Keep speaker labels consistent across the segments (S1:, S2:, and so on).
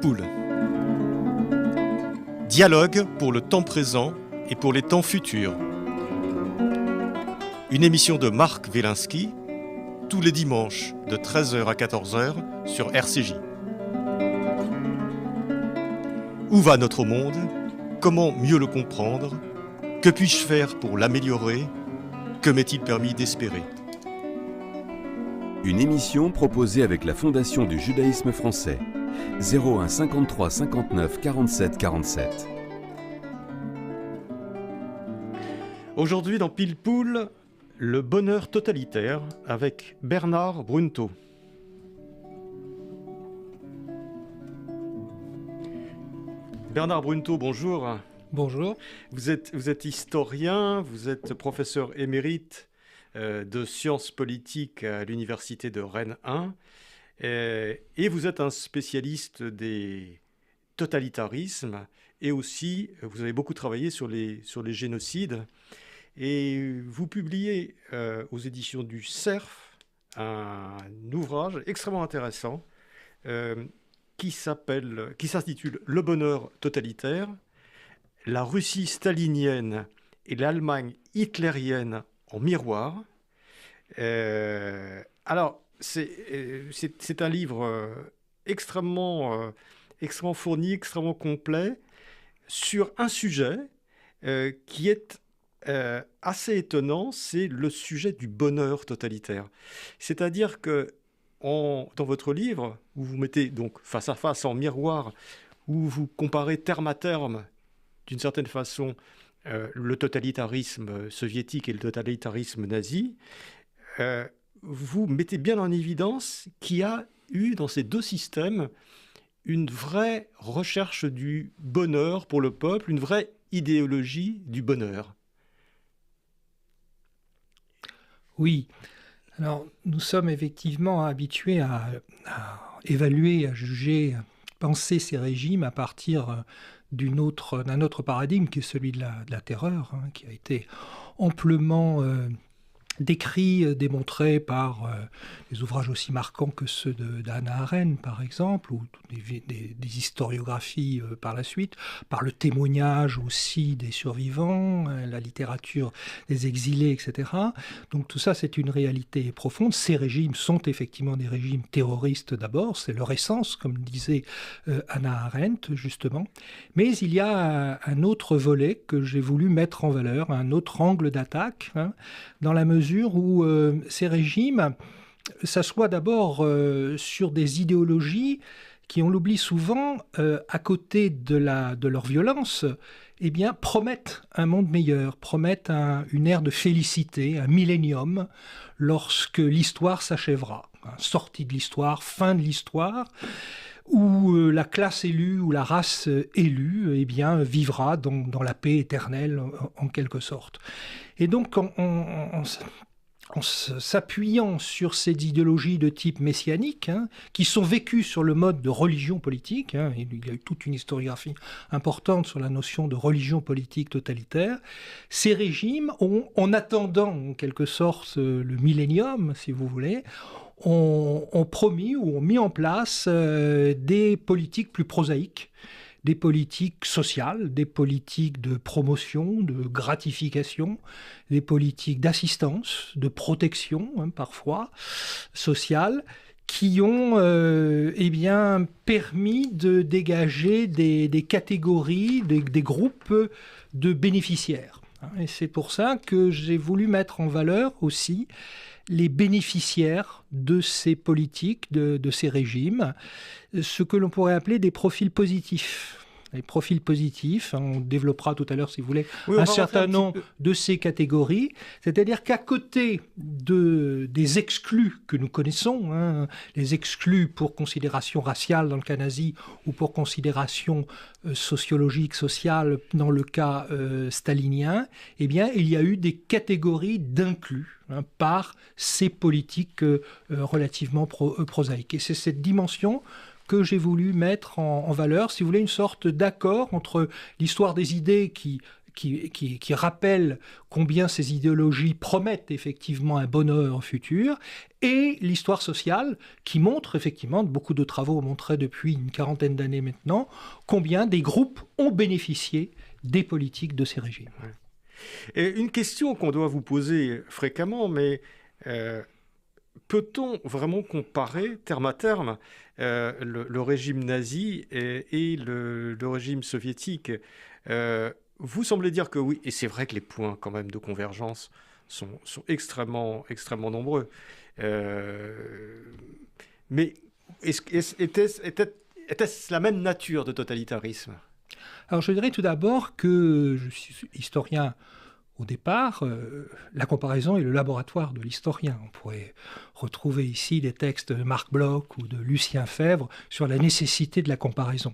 S1: Pool. Dialogue pour le temps présent et pour les temps futurs. Une émission de Marc Wielinski, tous les dimanches de 13h à 14h sur RCJ. Où va notre monde? Comment mieux le comprendre? Que puis-je faire pour l'améliorer? Que m'est-il permis d'espérer?
S2: Une émission proposée avec la Fondation du judaïsme français. 01 53 59 47 47.
S1: Aujourd'hui dans Pile Pool, le bonheur totalitaire avec Bernard Brunto. Bernard Brunto, bonjour.
S3: Bonjour.
S1: Vous êtes historien, vous êtes professeur émérite de sciences politiques à l'université de Rennes 1 et vous êtes un spécialiste des totalitarismes et aussi vous avez beaucoup travaillé sur les génocides et vous publiez aux éditions du Cerf un ouvrage extrêmement intéressant qui s'intitule « Le bonheur totalitaire ». La Russie stalinienne et l'Allemagne hitlérienne en miroir. Alors, c'est un livre extrêmement fourni, extrêmement complet, sur un sujet qui est assez étonnant, c'est le sujet du bonheur totalitaire. C'est-à-dire que dans votre livre, où vous mettez donc face à face en miroir, où vous comparez terme à terme d'une certaine façon, le totalitarisme soviétique et le totalitarisme nazi, vous mettez bien en évidence qu'il y a eu dans ces deux systèmes une vraie recherche du bonheur pour le peuple, une vraie idéologie du bonheur.
S3: Oui. Alors, nous sommes effectivement habitués à évaluer, à juger, à penser ces régimes à partir d'un autre paradigme qui est celui de la terreur, qui a été amplement décrit, démontré par des ouvrages aussi marquants que ceux d'Hannah Arendt, par exemple, ou des historiographies par la suite, par le témoignage aussi des survivants, la littérature des exilés, etc. Donc tout ça, c'est une réalité profonde. Ces régimes sont effectivement des régimes terroristes d'abord, c'est leur essence, comme disait Hannah Arendt, justement. Mais il y a un autre volet que j'ai voulu mettre en valeur, un autre angle d'attaque, dans la mesure où ces régimes s'assoient d'abord sur des idéologies qui, on l'oublie souvent, à côté de leur violence, eh bien, promettent un monde meilleur, promettent une ère de félicité, un millénium, lorsque l'histoire s'achèvera. Sortie de l'histoire, fin de l'histoire, où la classe élue ou la race élue eh bien, vivra dans la paix éternelle, en quelque sorte. Et donc, en s'appuyant sur ces idéologies de type messianique, qui sont vécues sur le mode de religion politique, il y a eu toute une historiographie importante sur la notion de religion politique totalitaire, ces régimes en attendant en quelque sorte le millénium, si vous voulez, ont promis ou ont mis en place des politiques plus prosaïques, des politiques sociales, des politiques de promotion, de gratification, des politiques d'assistance, de protection, parfois, sociale, qui ont permis de dégager des catégories, des groupes de bénéficiaires. Et c'est pour ça que j'ai voulu mettre en valeur aussi les bénéficiaires de ces politiques, de ces régimes, ce que l'on pourrait appeler des profils positifs. Les profils positifs, on développera tout à l'heure, si vous voulez, un certain nombre de ces catégories. C'est-à-dire qu'à côté des exclus que nous connaissons, les exclus pour considération raciale dans le cas nazi ou pour considération sociologique, sociale dans le cas stalinien, eh bien, il y a eu des catégories d'inclus par ces politiques relativement prosaïques. Et c'est cette dimension que j'ai voulu mettre en valeur, si vous voulez, une sorte d'accord entre l'histoire des idées qui qui rappelle combien ces idéologies promettent effectivement un bonheur futur, et l'histoire sociale qui montre effectivement, beaucoup de travaux ont montré depuis une quarantaine d'années maintenant, combien des groupes ont bénéficié des politiques de ces régimes.
S1: Et une question qu'on doit vous poser fréquemment, mais peut-on vraiment comparer terme à terme le régime nazi et le régime soviétique? Vous semblez dire que oui, et c'est vrai que les points quand même de convergence sont extrêmement nombreux. Mais était-ce la même nature de totalitarisme?
S3: Alors je dirais tout d'abord que je suis historien au départ. La comparaison est le laboratoire de l'historien. On pourrait retrouver ici des textes de Marc Bloch ou de Lucien Febvre sur la nécessité de la comparaison.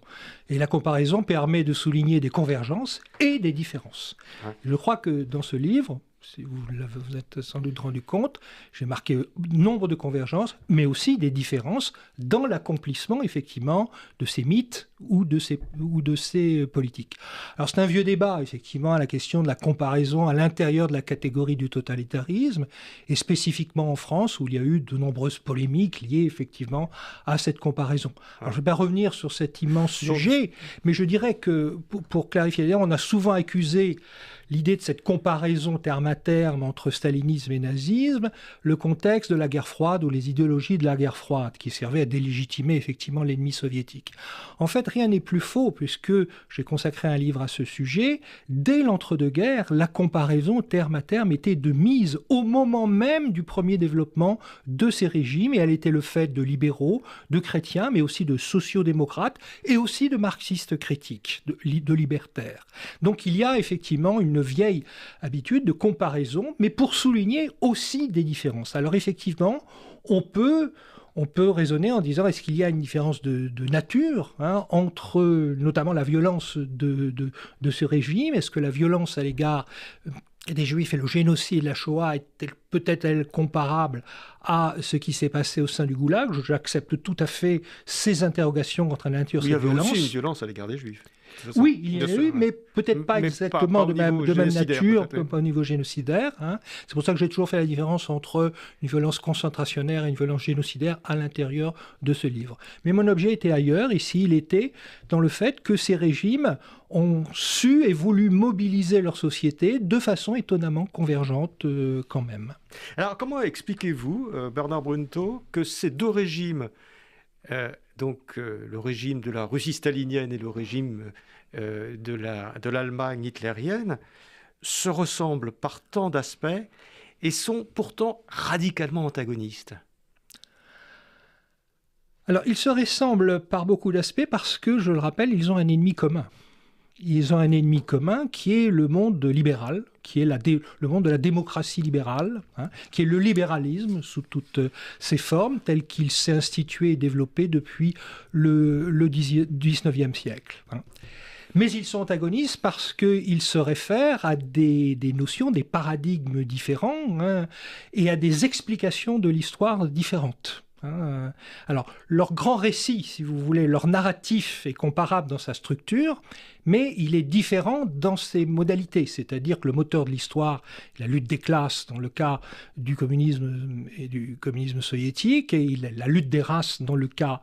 S3: Et la comparaison permet de souligner des convergences et des différences. Ouais. Je crois que dans ce livre, si vous vous êtes sans doute rendu compte, j'ai marqué nombre de convergences, mais aussi des différences dans l'accomplissement, effectivement, de ces mythes ou de ces politiques. Alors, c'est un vieux débat, effectivement, à la question de la comparaison à l'intérieur de la catégorie du totalitarisme, et spécifiquement en France, où il y a eu de nombreuses polémiques liées, effectivement, à cette comparaison. Alors, je ne vais pas revenir sur cet immense sujet, mais je dirais que, pour clarifier, on a souvent accusé l'idée de cette comparaison terme à terme entre stalinisme et nazisme, le contexte de la guerre froide ou les idéologies de la guerre froide qui servaient à délégitimer effectivement l'ennemi soviétique. En fait, rien n'est plus faux puisque j'ai consacré un livre à ce sujet. Dès l'entre-deux-guerres, la comparaison terme à terme était de mise au moment même du premier développement de ces régimes, et elle était le fait de libéraux, de chrétiens, mais aussi de sociodémocrates et aussi de marxistes critiques, de libertaires. Donc il y a effectivement une vieille habitude de comparaison, mais pour souligner aussi des différences. Alors effectivement, on peut raisonner en disant, est-ce qu'il y a une différence de nature entre notamment la violence de ce régime? Est-ce que la violence à l'égard des Juifs et le génocide, la Shoah, peut-être comparable à ce qui s'est passé au sein du Goulag? J'accepte tout à fait ces interrogations quant à la nature de cette violence.
S1: Il y avait aussi une violence à l'égard des Juifs.
S3: Oui, il y en a eu, mais peut-être pas exactement de même nature au niveau génocidaire. C'est pour ça que j'ai toujours fait la différence entre une violence concentrationnaire et une violence génocidaire à l'intérieur de ce livre. Mais mon objet était ailleurs. Ici, il était dans le fait que ces régimes ont su et voulu mobiliser leur société de façon étonnamment convergente quand même.
S1: Alors, comment expliquez-vous, Bernard Brunto, que ces deux régimes, le régime de la Russie stalinienne et le régime de l'Allemagne hitlérienne, se ressemblent par tant d'aspects et sont pourtant radicalement antagonistes?
S3: Alors, ils se ressemblent par beaucoup d'aspects parce que, je le rappelle, ils ont un ennemi commun. Ils ont un ennemi commun qui est le monde libéral, qui est le monde de la démocratie libérale, qui est le libéralisme sous toutes ses formes, tel qu'il s'est institué et développé depuis le 19e siècle. Mais ils sont antagonistes parce qu'ils se réfèrent à des notions, des paradigmes différents et à des explications de l'histoire différentes. Alors, leur grand récit, si vous voulez, leur narratif est comparable dans sa structure, mais il est différent dans ses modalités. C'est-à-dire que le moteur de l'histoire, la lutte des classes dans le cas du communisme et du communisme soviétique, et la lutte des races dans le cas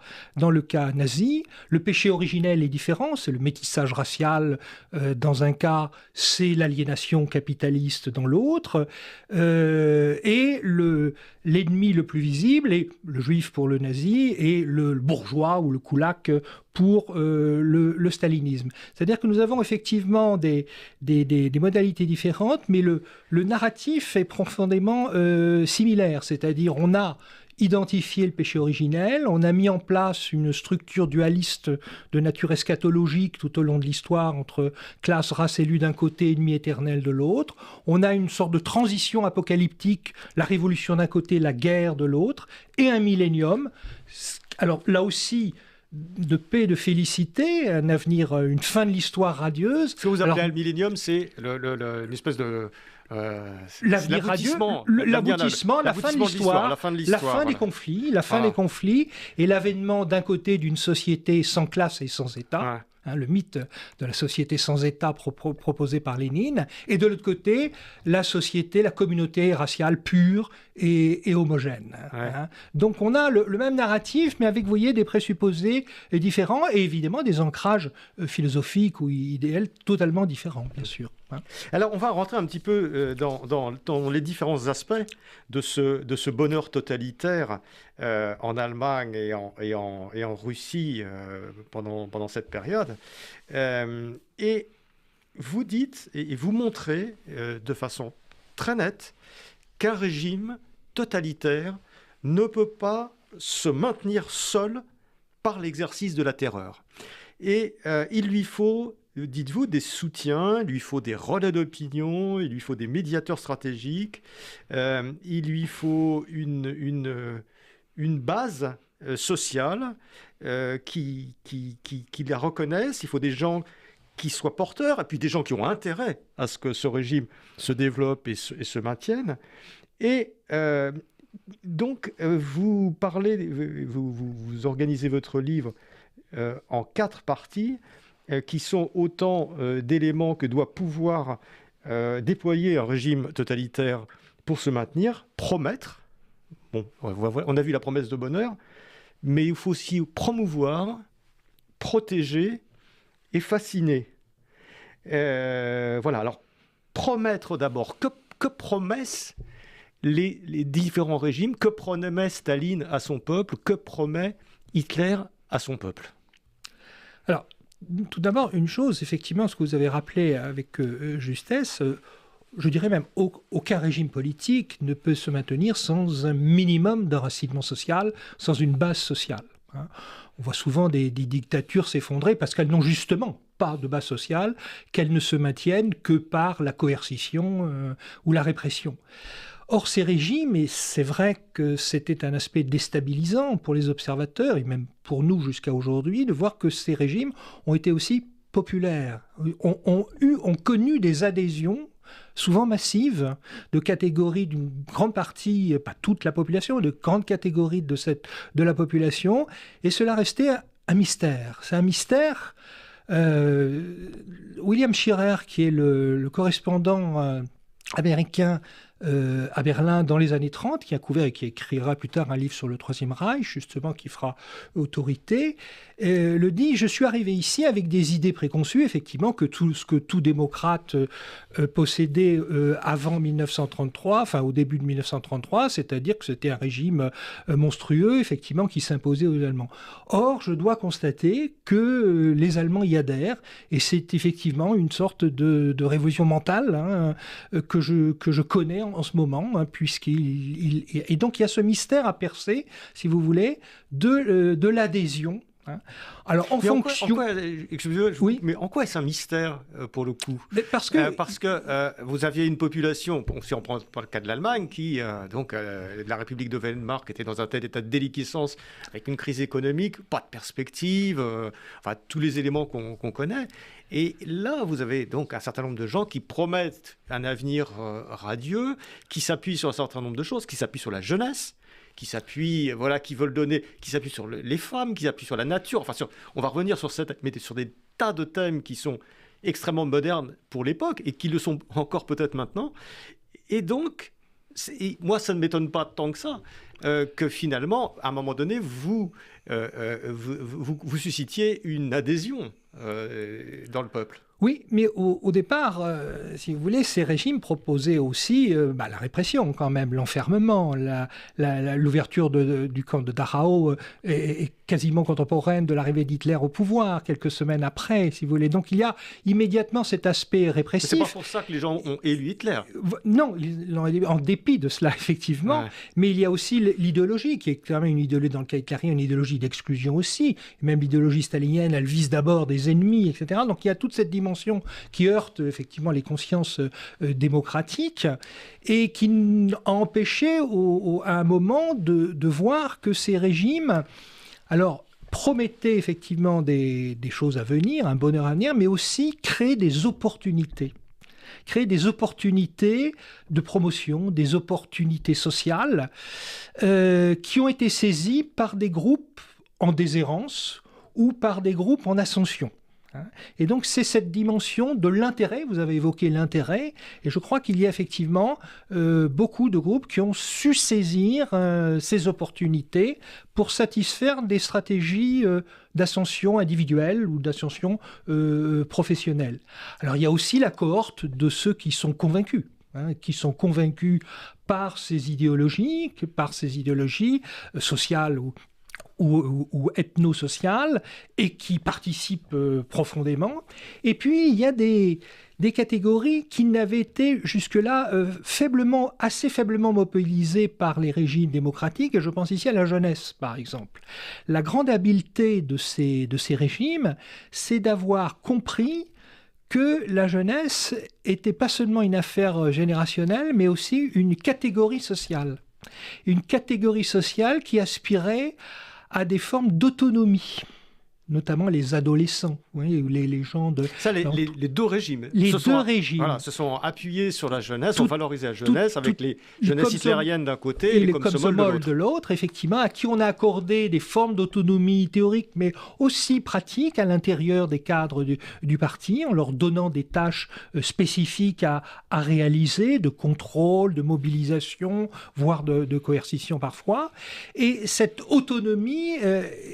S3: nazi. Le péché originel est différent, c'est le métissage racial dans un cas, c'est l'aliénation capitaliste dans l'autre, et l'ennemi le plus visible est le juif pour le nazi et le bourgeois ou le koulak pour le stalinisme. C'est-à-dire que nous avons effectivement des modalités différentes, mais le narratif est profondément similaire. C'est-à-dire on a identifié le péché originel, on a mis en place une structure dualiste de nature eschatologique tout au long de l'histoire entre classe, race élue d'un côté, ennemi éternel de l'autre. On a une sorte de transition apocalyptique, la révolution d'un côté, la guerre de l'autre, et un millénium. Alors là aussi, de paix et de félicité, un avenir, une fin de l'histoire radieuse.
S1: Ce que vous appelez le millénium, c'est une espèce de...
S3: l'avenir radieux, l'aboutissement, la fin de l'histoire, la fin des conflits, et l'avènement d'un côté d'une société sans classe et sans État. le mythe de la société sans État proposé par Lénine, et de l'autre côté, la société, la communauté raciale pure et homogène.
S1: Ouais.
S3: Donc on a le même narratif, mais avec, vous voyez, des présupposés différents, et évidemment des ancrages philosophiques ou idéaux totalement différents, bien sûr.
S1: Alors, on va rentrer un petit peu dans les différents aspects de ce bonheur totalitaire en Allemagne et en Russie pendant cette période. Et vous dites et vous montrez de façon très nette qu'un régime totalitaire ne peut pas se maintenir seul par l'exercice de la terreur. Et il lui faut, dites-vous, des soutiens, il lui faut des relais d'opinion, il lui faut des médiateurs stratégiques, il lui faut une base sociale qui la reconnaisse, il faut des gens qui soient porteurs, et puis des gens qui ont intérêt à ce que ce régime se développe et se maintienne. Et donc, vous organisez votre livre en 4 parties, qui sont autant d'éléments que doit pouvoir déployer un régime totalitaire pour se maintenir, promettre. Bon, on a vu la promesse de bonheur, mais il faut aussi promouvoir, protéger et fasciner. Voilà, alors, promettre d'abord. Que promettent les différents régimes? Que promet Staline à son peuple? Que promet Hitler à son peuple?
S3: Alors, tout d'abord, une chose, effectivement, ce que vous avez rappelé avec justesse, je dirais même aucun régime politique ne peut se maintenir sans un minimum d'enracinement social, sans une base sociale. On voit souvent des dictatures s'effondrer parce qu'elles n'ont justement pas de base sociale, qu'elles ne se maintiennent que par la coercition ou la répression. Or, ces régimes, et c'est vrai que c'était un aspect déstabilisant pour les observateurs, et même pour nous jusqu'à aujourd'hui, de voir que ces régimes ont été aussi populaires, ont connu des adhésions souvent massives de catégories d'une grande partie, pas toute la population, de grandes catégories de la population, et cela restait un mystère. C'est un mystère. William Shirer, qui est le correspondant américain à Berlin dans les années 30, qui a couvert et qui écrira plus tard un livre sur le Troisième Reich, justement, qui fera autorité, le dit: je suis arrivé ici avec des idées préconçues, effectivement, que tout ce que tout démocrate possédait avant 1933, enfin au début de 1933, c'est-à-dire que c'était un régime monstrueux, effectivement, qui s'imposait aux Allemands. Or, je dois constater que les Allemands y adhèrent, et c'est effectivement une sorte de révolution mentale que je connais en ce moment, et donc il y a ce mystère à percer, si vous voulez, de l'adhésion. Alors, en fonction...
S1: Oui. Mais en quoi est-ce un mystère, pour le coup? Parce que vous aviez une population, si on prend le cas de l'Allemagne, qui, la République de Weimar, était dans un tel état de déliquescence, avec une crise économique, pas de perspective, tous les éléments qu'on connaît. Et là, vous avez donc un certain nombre de gens qui promettent un avenir radieux, qui s'appuient sur un certain nombre de choses, qui s'appuient sur la jeunesse, qui s'appuient, qui veulent donner, qui s'appuient sur les femmes, qui s'appuient sur la nature. On va revenir sur des tas de thèmes qui sont extrêmement modernes pour l'époque et qui le sont encore peut-être maintenant. Et donc, moi, ça ne m'étonne pas tant que ça que finalement, à un moment donné, vous suscitiez une adhésion dans le peuple.
S3: Oui, mais au départ, si vous voulez, ces régimes proposaient aussi la répression quand même, l'enfermement, l'ouverture du camp de Dachau est quasiment contemporaine de l'arrivée d'Hitler au pouvoir, quelques semaines après, si vous voulez. Donc il y a immédiatement cet aspect répressif.
S1: C'est pas pour ça que les gens ont élu Hitler.
S3: Non, en dépit de cela, effectivement. Ouais. Mais il y a aussi l'idéologie, qui est quand même une idéologie, dans le cas hitlérien, une idéologie d'exclusion aussi. Même l'idéologie stalinienne, elle vise d'abord des ennemis, etc. Donc il y a toute cette dimension qui heurte effectivement les consciences démocratiques et qui a empêché à un moment de voir que ces régimes, alors, promettaient effectivement des choses à venir, un bonheur à venir, mais aussi créer des opportunités. Créer des opportunités de promotion, des opportunités sociales qui ont été saisies par des groupes en déshérence ou par des groupes en ascension. Et donc c'est cette dimension de l'intérêt, vous avez évoqué l'intérêt, et je crois qu'il y a effectivement beaucoup de groupes qui ont su saisir ces opportunités pour satisfaire des stratégies d'ascension individuelle ou d'ascension professionnelle. Alors il y a aussi la cohorte de ceux qui sont convaincus par ces idéologies sociales ou ethno-sociales, et qui participent profondément. Et puis, il y a des catégories qui n'avaient été jusque-là assez faiblement mobilisées par les régimes démocratiques, et je pense ici à la jeunesse, par exemple. La grande habileté de ces régimes, c'est d'avoir compris que la jeunesse était pas seulement une affaire générationnelle, mais aussi une catégorie sociale. Une catégorie sociale qui aspirait à des formes d'autonomie, notamment les adolescents, les gens de...
S1: Ça, les deux régimes.
S3: Les deux régimes.
S1: Voilà, se sont appuyés sur la jeunesse, ont valorisé la jeunesse, avec les jeunesses hitlériennes d'un côté et les Komsomol
S3: de l'autre, effectivement, à qui on a accordé des formes d'autonomie théorique, mais aussi pratique à l'intérieur des cadres du parti, en leur donnant des tâches spécifiques à réaliser, de contrôle, de mobilisation, voire de coercition parfois. Et cette autonomie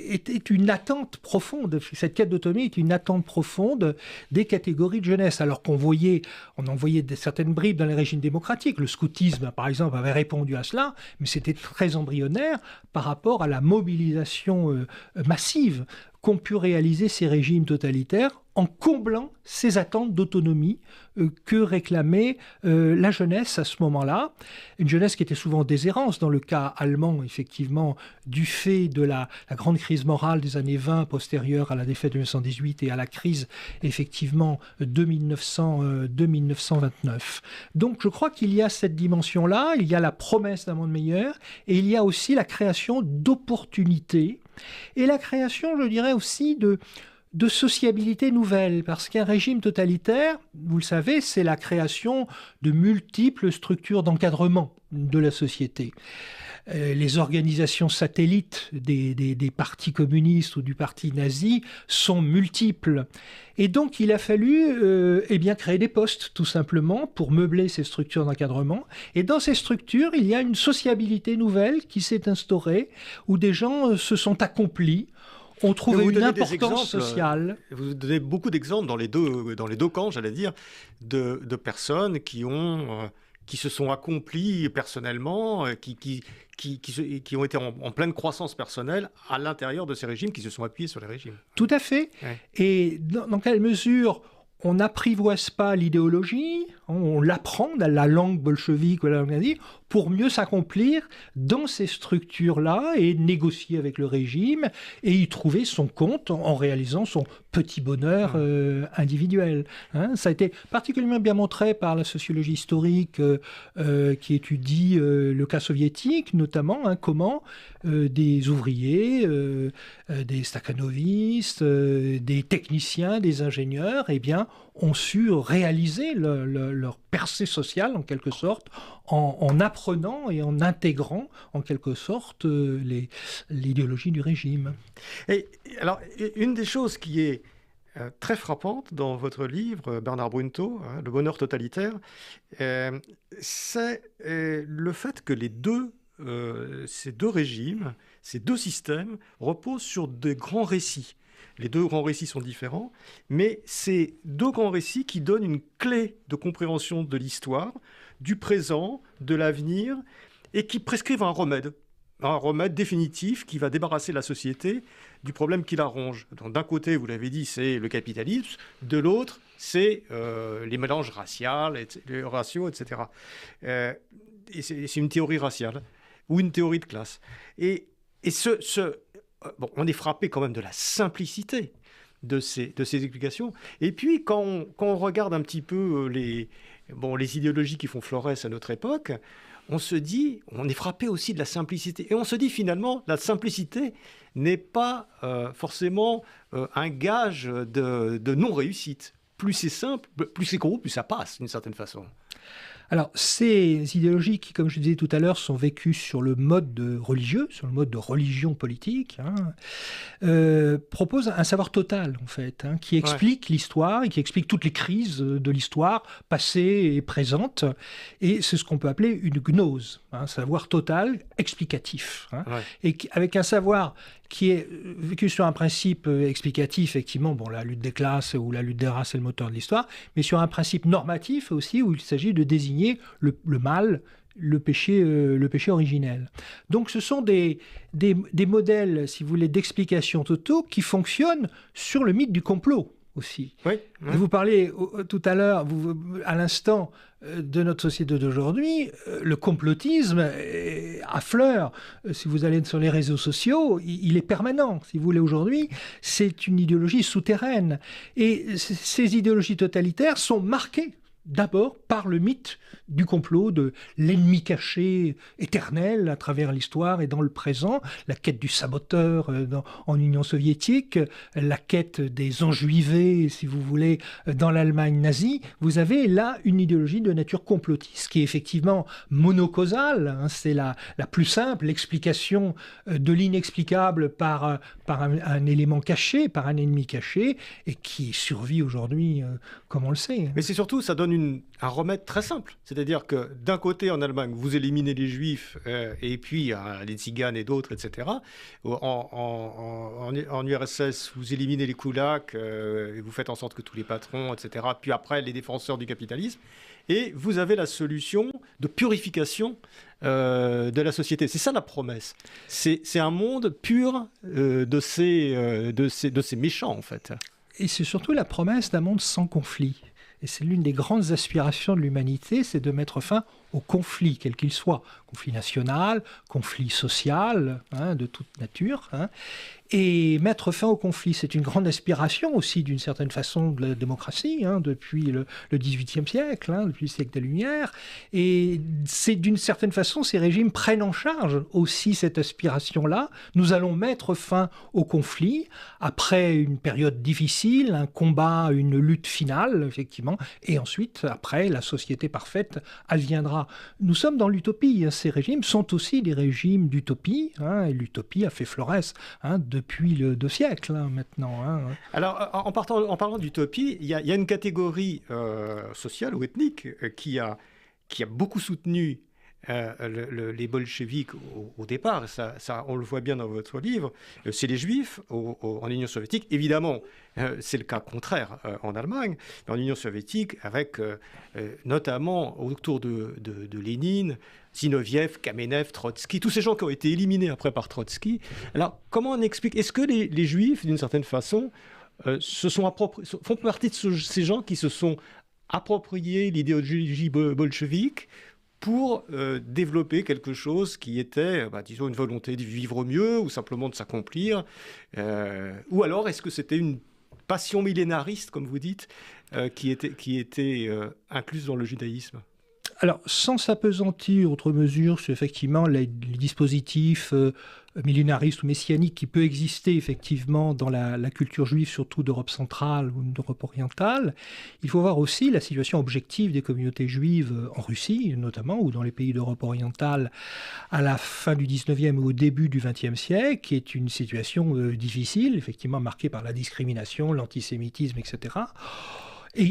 S3: était une attente profonde. Cette quête d'autonomie est une attente profonde des catégories de jeunesse. Alors on en voyait certaines bribes dans les régimes démocratiques. Le scoutisme, par exemple, avait répondu à cela, mais c'était très embryonnaire par rapport à la mobilisation massive qu'ont pu réaliser ces régimes totalitaires en comblant ces attentes d'autonomie que réclamait la jeunesse à ce moment-là. Une jeunesse qui était souvent en déshérence, dans le cas allemand, effectivement, du fait de la grande crise morale des années 20, postérieure à la défaite de 1918 et à la crise, effectivement, de 1929. Donc je crois qu'il y a cette dimension-là, il y a la promesse d'un monde meilleur, et il y a aussi la création d'opportunités, et la création, je dirais aussi, de sociabilité nouvelle, parce qu'un régime totalitaire, vous le savez, c'est la création de multiples structures d'encadrement de la société. Les organisations satellites des partis communistes ou du parti nazi sont multiples. Et donc, il a fallu créer des postes, tout simplement, pour meubler ces structures d'encadrement. Et dans ces structures, il y a une sociabilité nouvelle qui s'est instaurée, où des gens se sont accomplis, ont trouvé une importance sociale.
S1: Vous donnez beaucoup d'exemples dans les deux camps, j'allais dire, de personnes qui se sont accomplies personnellement, qui ont été en pleine croissance personnelle à l'intérieur de ces régimes, qui se sont appuyés sur les régimes.
S3: Tout à fait. Ouais. Et dans quelle mesure on n'apprivoise pas l'idéologie, on l'apprend dans la langue bolchevique ou la langue nazie, pour mieux s'accomplir dans ces structures-là et négocier avec le régime et y trouver son compte en réalisant son petit bonheur individuel. Ça a été particulièrement bien montré par la sociologie historique qui étudie le cas soviétique, notamment comment des ouvriers, des stakhanovistes, des techniciens, des ingénieurs, ont su réaliser leur percée sociale, en quelque sorte, en apprenant et en intégrant, en quelque sorte, l'idéologie du régime.
S1: Et alors, une des choses qui est très frappante dans votre livre, Bernard Brunto, Le bonheur totalitaire, c'est le fait que ces deux régimes, ces deux systèmes reposent sur des grands récits. Les deux grands récits sont différents, mais c'est deux grands récits qui donnent une clé de compréhension de l'histoire, du présent, de l'avenir, et qui prescrivent un remède définitif qui va débarrasser la société du problème qui la ronge. Donc, d'un côté, vous l'avez dit, c'est le capitalisme, de l'autre, c'est les mélanges raciaux, etc. Et c'est une théorie raciale ou une théorie de classe. Et on est frappé quand même de la simplicité de ces explications. Et puis, quand on regarde un petit peu les idéologies qui font florès à notre époque, on est frappé aussi de la simplicité. Et on se dit finalement, la simplicité n'est pas forcément un gage de non-réussite. Plus c'est simple, plus c'est gros, plus ça passe, d'une certaine façon.
S3: Alors, ces idéologies qui, comme je disais tout à l'heure, sont vécues sur le mode religieux, sur le mode de religion politique, proposent un savoir total, en fait, qui explique l'histoire et qui explique toutes les crises de l'histoire, passée et présente. Et c'est ce qu'on peut appeler une gnose, un savoir total, explicatif. Et avec un savoir qui est vécu sur un principe explicatif, effectivement, la lutte des classes ou la lutte des races est le moteur de l'histoire, mais sur un principe normatif aussi, où il s'agit de désigner le mal, le péché originel. Donc ce sont des modèles, si vous voulez, d'explication totaux qui fonctionnent sur le mythe du complot aussi. Vous parlez tout à l'heure, à l'instant, de notre société d'aujourd'hui, le complotisme affleure. Si vous allez sur les réseaux sociaux, il est permanent. Si vous voulez, aujourd'hui, c'est une idéologie souterraine. Et ces idéologies totalitaires sont marquées d'abord par le mythe du complot, de l'ennemi caché éternel à travers l'histoire et dans le présent, la quête du saboteur en Union soviétique, la quête des enjuivés, si vous voulez, dans l'Allemagne nazie. Vous avez là une idéologie de nature complotiste qui est effectivement monocausale, c'est la plus simple, l'explication de l'inexplicable par un élément caché, par un ennemi caché, et qui survit aujourd'hui comme on le sait.
S1: Mais c'est surtout, ça donne un remède très simple. C'est-à-dire que d'un côté, en Allemagne, vous éliminez les Juifs, et puis les Tziganes et d'autres, etc. En URSS, vous éliminez les kulaks, et vous faites en sorte que tous les patrons, etc. Puis après, les défenseurs du capitalisme. Et vous avez la solution de purification de la société. C'est ça la promesse. C'est un monde pur de ces méchants, en fait.
S3: Et c'est surtout la promesse d'un monde sans conflit. Et c'est l'une des grandes aspirations de l'humanité, c'est de mettre fin au conflit, quel qu'il soit. Conflit national, conflit social, de toute nature. Et mettre fin au conflit, c'est une grande aspiration aussi, d'une certaine façon, de la démocratie, depuis le XVIIIe siècle, depuis le siècle des Lumières. Et c'est d'une certaine façon, ces régimes prennent en charge aussi cette aspiration-là. Nous allons mettre fin au conflit, après une période difficile, un combat, une lutte finale, effectivement, et ensuite, après, la société parfaite adviendra. Nous sommes dans l'utopie. Ces régimes sont aussi des régimes d'utopie, et l'utopie a fait florès depuis 2 siècles maintenant.
S1: Alors, en parlant d'utopie, il y a une catégorie sociale ou ethnique qui a beaucoup soutenu les bolcheviks au départ, ça, on le voit bien dans votre livre, c'est les Juifs en Union soviétique. Évidemment, c'est le cas contraire en Allemagne, mais en Union soviétique, avec notamment autour de Lénine, Zinoviev, Kamenev, Trotsky, tous ces gens qui ont été éliminés après par Trotsky. Alors, comment on explique? Est-ce que les Juifs, d'une certaine façon, font partie de ces gens qui se sont appropriés l'idéologie bolchevique pour développer quelque chose qui était, disons, une volonté de vivre mieux ou simplement de s'accomplir, ou alors est-ce que c'était une passion millénariste, comme vous dites, qui était incluse dans le judaïsme?
S3: Alors, sans s'appesantir outre mesure sur effectivement les dispositifs millénaristes ou messianiques qui peut exister effectivement dans la culture juive, surtout d'Europe centrale ou d'Europe orientale, il faut voir aussi la situation objective des communautés juives en Russie, notamment, ou dans les pays d'Europe orientale à la fin du 19e ou au début du 20e siècle, qui est une situation difficile, effectivement marquée par la discrimination, l'antisémitisme, etc. Et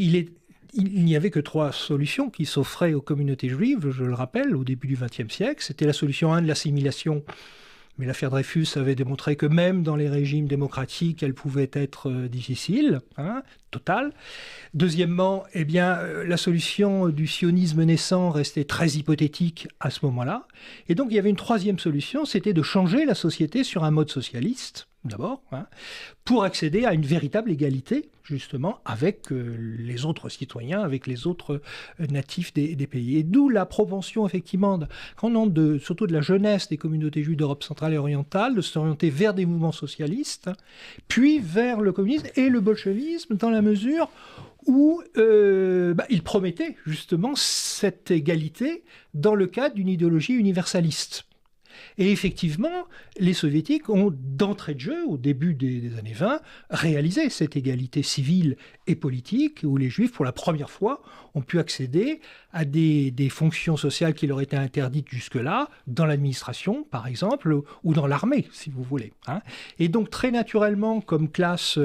S3: il n'y avait que 3 solutions qui s'offraient aux communautés juives, je le rappelle, au début du XXe siècle. C'était la solution 1 de l'assimilation. Mais l'affaire Dreyfus avait démontré que même dans les régimes démocratiques, elle pouvait être difficile, totale. Deuxièmement, la solution du sionisme naissant restait très hypothétique à ce moment-là. Et donc il y avait une 3e solution, c'était de changer la société sur un mode socialiste, d'abord, pour accéder à une véritable égalité, justement, avec les autres citoyens, avec les autres natifs des pays. Et d'où la propension, effectivement, surtout de la jeunesse des communautés juives d'Europe centrale et orientale, de s'orienter vers des mouvements socialistes, puis vers le communisme et le bolchevisme, dans la mesure où ils promettaient, justement, cette égalité dans le cadre d'une idéologie universaliste. Et effectivement, les soviétiques ont, d'entrée de jeu, au début des années 20, réalisé cette égalité civile et politique, où les juifs, pour la première fois, ont pu accéder à des fonctions sociales qui leur étaient interdites jusque-là, dans l'administration, par exemple, ou dans l'armée, si vous voulez. Et donc, très naturellement, comme classe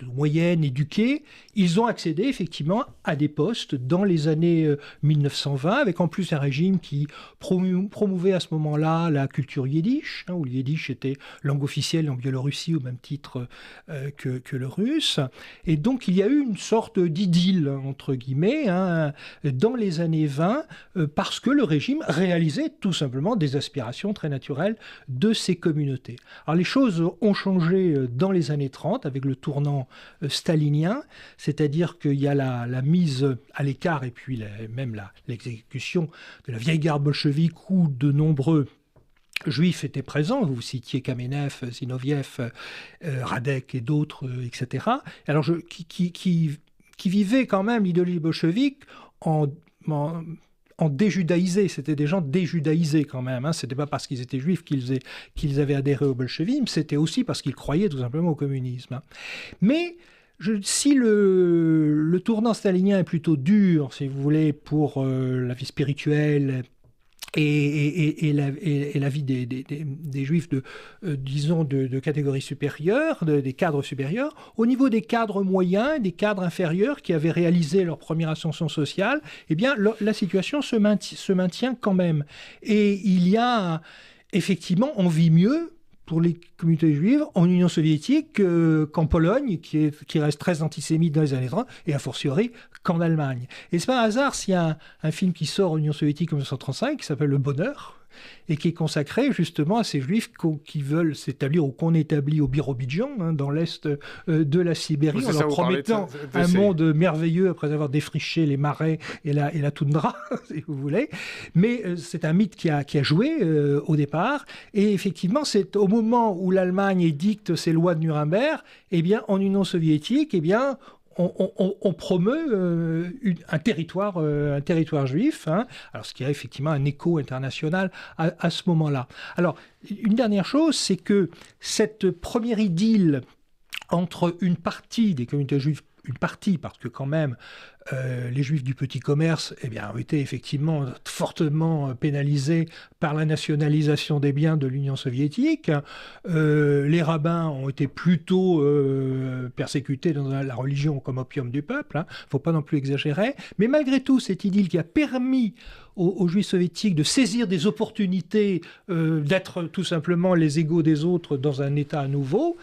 S3: moyenne, éduquée, ils ont accédé effectivement à des postes dans les années 1920, avec en plus un régime qui promouvait à ce moment-là la culture yiddish, où le yiddish était langue officielle en Biélorussie au même titre que le russe. Et donc il y a eu une sorte d'idylle, entre guillemets, dans les années 20, parce que le régime réalisait tout simplement des aspirations très naturelles de ces communautés. Alors les choses ont changé dans les années 30 avec le tournant stalinien, c'est-à-dire qu'il y a la mise à l'écart et puis même l'exécution de la vieille garde bolchevique où de nombreux juifs étaient présents. Vous citiez Kamenev, Zinoviev, Radek et d'autres, etc. Alors qui vivaient quand même l'idéologie bolchevique en déjudaïsés. C'était des gens déjudaïsés quand même. C'était pas parce qu'ils étaient juifs qu'ils avaient adhéré au bolchevisme, c'était aussi parce qu'ils croyaient tout simplement au communisme. Mais si le tournant stalinien est plutôt dur, si vous voulez, pour la vie spirituelle et la vie des juifs disons de catégorie supérieure, des cadres supérieurs, au niveau des cadres moyens, des cadres inférieurs qui avaient réalisé leur première ascension sociale, eh bien la situation se maintient quand même. Et il y a effectivement, on vit mieux pour les communautés juives en Union soviétique qu'en Pologne, qui reste très antisémite dans les années 30, et a fortiori qu'en Allemagne. Et c'est pas un hasard s'il y a un film qui sort en Union soviétique en 1935, qui s'appelle Le Bonheur, et qui est consacré justement à ces juifs qui veulent s'établir ou qu'on établit au Birobidjan, dans l'est de la Sibérie, en leur promettant un monde merveilleux après avoir défriché les marais et la toundra, si vous voulez. Mais c'est un mythe qui a joué au départ, et effectivement, c'est au moment où l'Allemagne édicte ses lois de Nuremberg, eh bien, en Union soviétique, eh bien, on promeut un territoire juif, alors ce qui a effectivement un écho international à ce moment-là. Alors, une dernière chose, c'est que cette première idylle entre une partie des communautés juives, parce que quand même, les juifs du petit commerce ont été effectivement fortement pénalisés par la nationalisation des biens de l'Union soviétique. Les rabbins ont été plutôt persécutés dans la religion comme opium du peuple. Faut pas non plus exagérer. Mais malgré tout, cette idylle qui a permis aux juifs soviétiques de saisir des opportunités, d'être tout simplement les égaux des autres dans un État nouveau,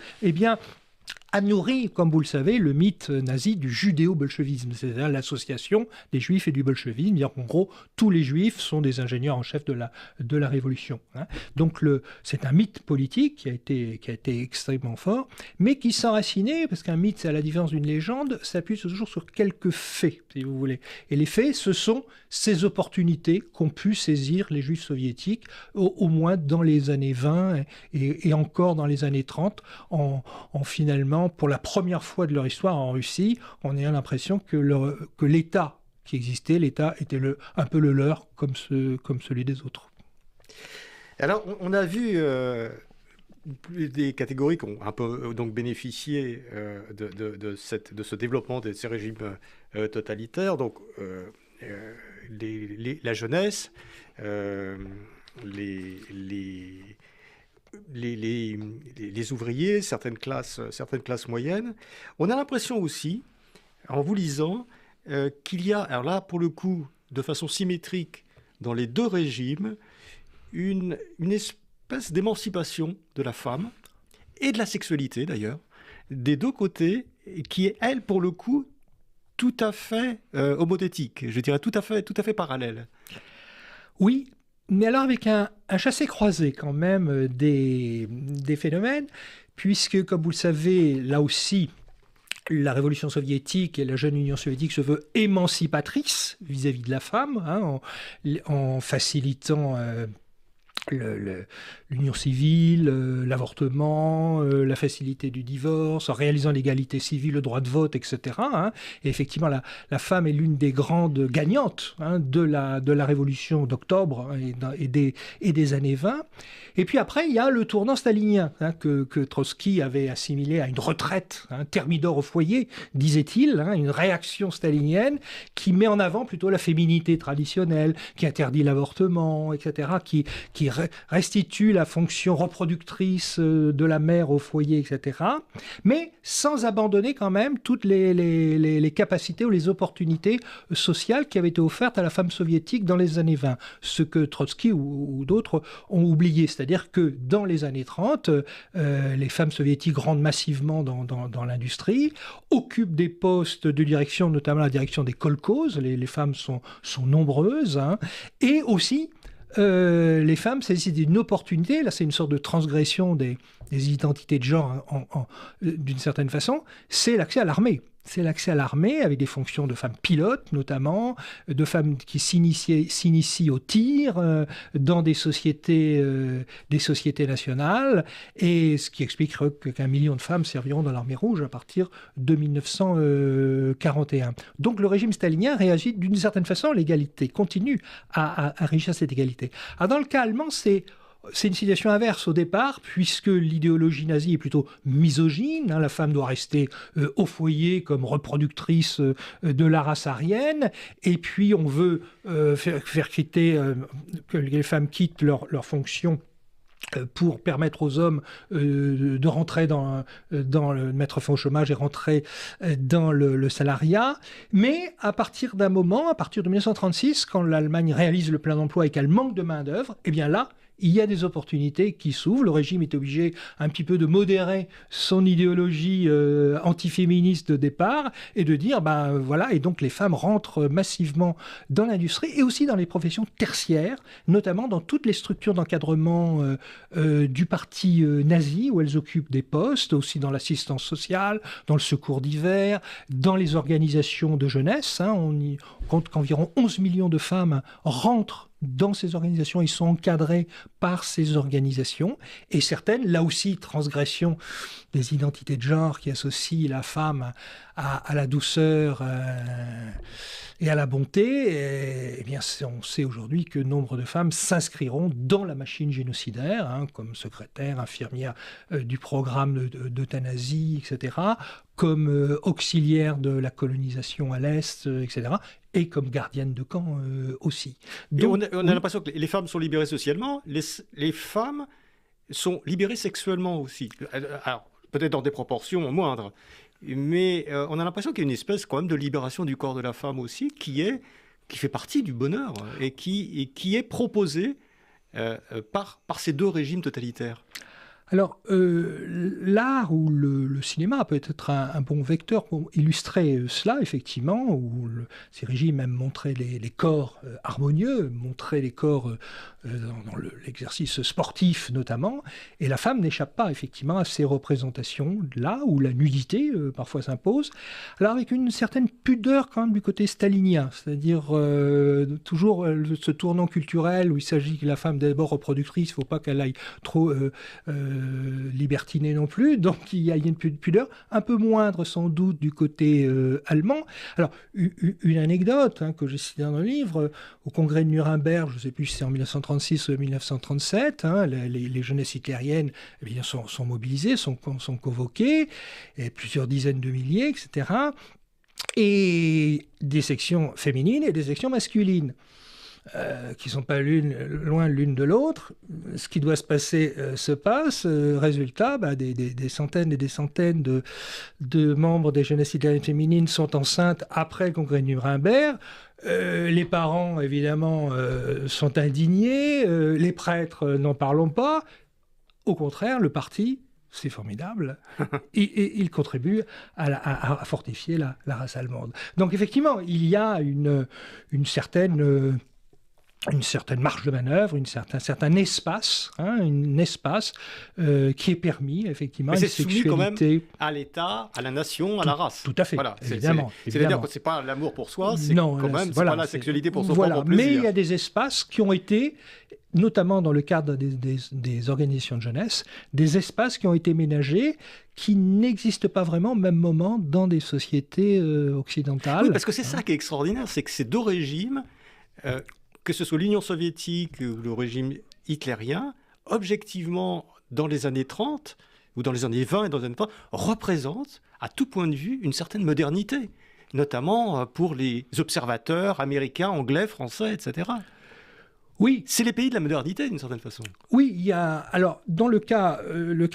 S3: a nourri, comme vous le savez, le mythe nazi du judéo-bolchevisme, c'est-à-dire l'association des juifs et du bolchevisme, dire qu'en gros, tous les juifs sont des ingénieurs en chef de la révolution. Donc c'est un mythe politique qui a été extrêmement fort, mais qui s'enracinait, parce qu'un mythe, à la différence d'une légende, s'appuie toujours sur quelques faits, si vous voulez. Et les faits, ce sont ces opportunités qu'ont pu saisir les juifs soviétiques, au moins dans les années 20 et encore dans les années 30, en finalement, pour la première fois de leur histoire en Russie, on a l'impression que l'État qui existait, l'État était un peu le leur, comme celui des autres.
S1: Alors, on a vu des catégories qui ont un peu donc bénéficié de ce développement de ces régimes totalitaires. Donc, la jeunesse, les ouvriers, certaines classes moyennes. On a l'impression aussi, en vous lisant, qu'il y a, alors là, pour le coup, de façon symétrique, dans les deux régimes, une espèce d'émancipation de la femme, et de la sexualité d'ailleurs, des deux côtés, qui est, elle, pour le coup, tout à fait homothétique, je dirais tout à fait parallèle.
S3: Oui, mais alors avec un chassé-croisé quand même des phénomènes, puisque, comme vous le savez, là aussi, la révolution soviétique et la jeune Union soviétique se veut émancipatrice vis-à-vis de la femme, en facilitant l'union civile, l'avortement, la facilité du divorce, en réalisant l'égalité civile, le droit de vote, etc. hein. Et effectivement, la femme est l'une des grandes gagnantes de la Révolution d'octobre et des années 20. Et puis après, il y a le tournant stalinien que Trotsky avait assimilé à une retraite, thermidor au foyer, disait-il, une réaction stalinienne qui met en avant plutôt la féminité traditionnelle, qui interdit l'avortement, etc., qui restitue la fonction reproductrice de la mère au foyer, etc., mais sans abandonner quand même toutes les capacités ou les opportunités sociales qui avaient été offertes à la femme soviétique dans les années 20, ce que Trotsky ou d'autres ont oublié. C'est-à-dire que dans les années 30, les femmes soviétiques rentrent massivement dans l'industrie, occupent des postes de direction, notamment la direction des kolkhozes, les femmes sont nombreuses, et aussi les femmes saisissent d'une opportunité, là c'est une sorte de transgression des identités de genre d'une certaine façon, c'est l'accès à l'armée. C'est l'accès à l'armée avec des fonctions de femmes pilotes notamment, de femmes qui s'initient au tir dans des sociétés nationales, et ce qui explique qu'un million de femmes serviront dans l'armée rouge à partir de 1941. Donc le régime stalinien réagit d'une certaine façon, l'égalité continue à régir cette égalité. Alors dans le cas allemand, c'est une situation inverse au départ, puisque l'idéologie nazie est plutôt misogyne. La femme doit rester au foyer comme reproductrice de la race aryenne. Et puis on veut faire quitter, que les femmes quittent leur fonction pour permettre aux hommes de rentrer mettre fin au chômage et rentrer dans le salariat. Mais à partir d'un moment, à partir de 1936, quand l'Allemagne réalise le plein d'emploi et qu'elle manque de main-d'œuvre, eh bien là, il y a des opportunités qui s'ouvrent. Le régime est obligé un petit peu de modérer son idéologie antiféministe de départ et de dire, voilà, et donc les femmes rentrent massivement dans l'industrie et aussi dans les professions tertiaires, notamment dans toutes les structures d'encadrement du parti nazi, où elles occupent des postes, aussi dans l'assistance sociale, dans le secours d'hiver, dans les organisations de jeunesse. On y compte qu'environ 11 millions de femmes rentrent dans ces organisations, ils sont encadrés par ces organisations, et certaines, là aussi, transgression des identités de genre qui associent la femme à la douceur et à la bonté, eh bien, on sait aujourd'hui que nombre de femmes s'inscriront dans la machine génocidaire, comme secrétaire, infirmière du programme d'euthanasie, etc., comme auxiliaire de la colonisation à l'Est, etc., et comme gardienne de camp aussi.
S1: Donc, on a l'impression que les femmes sont libérées socialement, les femmes sont libérées sexuellement aussi. Alors, peut-être dans des proportions moindres, mais on a l'impression qu'il y a une espèce quand même de libération du corps de la femme aussi, qui fait partie du bonheur et qui est proposée par ces deux régimes totalitaires.
S3: Alors, l'art ou le cinéma peut être un bon vecteur pour illustrer cela, effectivement, où ces régimes même montraient les corps harmonieux, montraient les corps dans l'exercice sportif notamment, et la femme n'échappe pas effectivement à ces représentations-là, où la nudité parfois s'impose, alors avec une certaine pudeur quand même du côté stalinien, c'est-à-dire toujours ce tournant culturel où il s'agit que la femme d'abord reproductrice, il ne faut pas qu'elle aille trop libertinée non plus, donc il y a une pudeur un peu moindre sans doute du côté allemand. Alors une anecdote que j'ai citée dans le livre, au congrès de Nuremberg, je ne sais plus si c'est en 1936 ou 1937, les jeunesses hitlériennes eh bien, sont mobilisées, sont convoquées, et plusieurs dizaines de milliers, etc. Et des sections féminines et des sections masculines. Qui ne sont pas loin l'une de l'autre. Ce qui doit se passer se passe. Résultat, des centaines et des centaines de membres des jeunesses hitlériennes féminines sont enceintes après le congrès de Nuremberg. Les parents, évidemment, sont indignés. Les prêtres, n'en parlons pas. Au contraire, le parti, c'est formidable, et il contribue à fortifier la race allemande. Donc effectivement, il y a une certaine une certaine marge de manœuvre, un certain espace, un espace qui est permis, effectivement,
S1: mais
S3: une
S1: c'est soumis quand même
S3: sexualité
S1: à l'État, à la nation, à la race.
S3: Tout à fait,
S1: voilà.
S3: évidemment.
S1: C'est-à-dire que c'est pas l'amour pour soi, c'est
S3: non,
S1: quand même,
S3: voilà,
S1: c'est pas la sexualité pour son
S3: voilà.
S1: propre plaisir.
S3: Mais il y a des espaces qui ont été, notamment dans le cadre des organisations de jeunesse, des espaces qui ont été ménagés qui n'existent pas vraiment au même moment dans des sociétés occidentales.
S1: Oui, parce que c'est ça qui est extraordinaire, c'est que ces deux régimes, que ce soit l'Union soviétique ou le régime hitlérien, objectivement, dans les années 30 ou dans les années 20 et dans les années 30, représentent, à tout point de vue, une certaine modernité, notamment pour les observateurs américains, anglais, français, etc.
S3: Oui.
S1: C'est les pays de la modernité, d'une certaine façon.
S3: Oui, il y a, alors, dans le cas